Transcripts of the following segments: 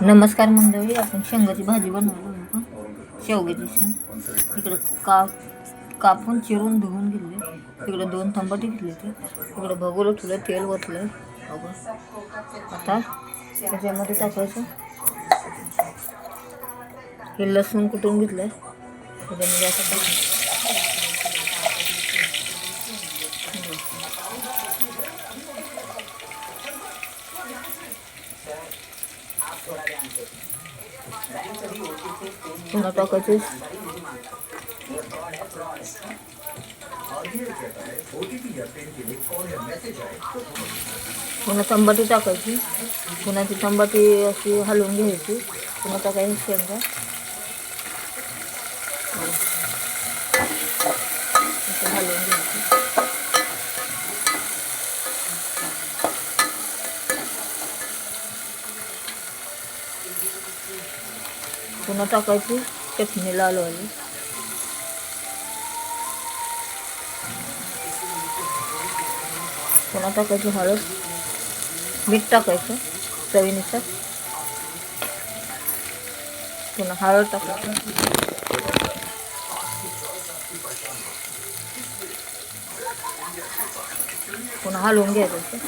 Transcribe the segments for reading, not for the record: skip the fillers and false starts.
नमस्कार मंडळी, आपण शेंगाची भाजी बनवली आपण शेवग्याची शेंग इकडं कापून चिरून धुवून घेतले. तिकडे 2 टमाटे घेतले. तिकडे भगोलं ठेवलं, तेल ओतलं. आता त्याच्यामध्ये टाकायचं हे लसूण कुटून घेतलं. त्याच्यामध्ये असं टाकायचं. पुन्हा टाकायचे पुन्हा टमाटी टाकायची. पुन्हा ती टमाटी अशी हलवून घ्यायची. पुन्हा टाकायची शेंगा हलवून घ्यायची. पुन्हा टाकायची चटणी लालवाली. पुन्हा टाकायची हळद, मीठ टाकायचं चवीनुसार. पुन्हा हळद टाकायचं. पुन्हा हलवून घ्यायचं.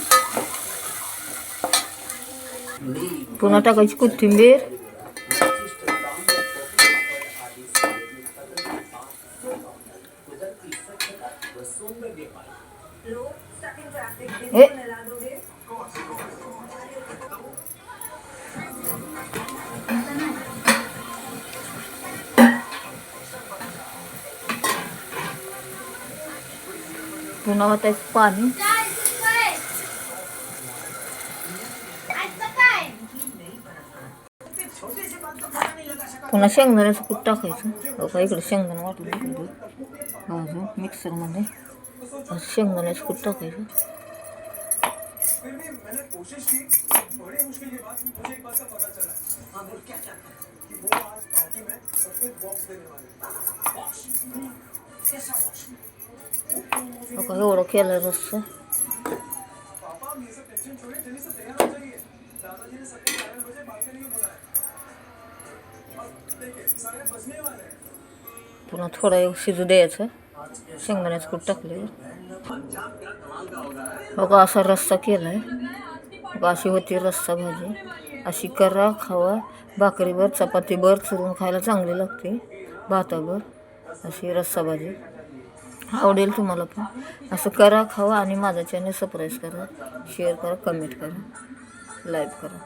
पुन्हा टाकायची कोथिंबीर. पुन्हा वाटायचं पाणी. पुन्हा शेंगदाण्याचं कूट टाकायचं. बघा इकडे शेंगदाणा वाटलं अजून मिक्सरमध्ये शेंगदाण्याचं कूट टाकायचं. बघा एवढं केलं रस्सा. पुन्हा थोडा शिजू द्यायचं. शेंगदाण्याचं कूट टाकले. बघा असा रस्सा केलाय. बघा अशी होती रस्सा भाजी. अशी करा, खावा. भाकरीवर चपातीवर चुरून खायला चांगली लागते. भातावर अशी रस्सा भाजी आवडेल तुम्हाला पण. असं करा, खावा आणि माझा चॅनल सबस्क्राईब करा, शेअर करा, कमेंट करा, लाईक करा.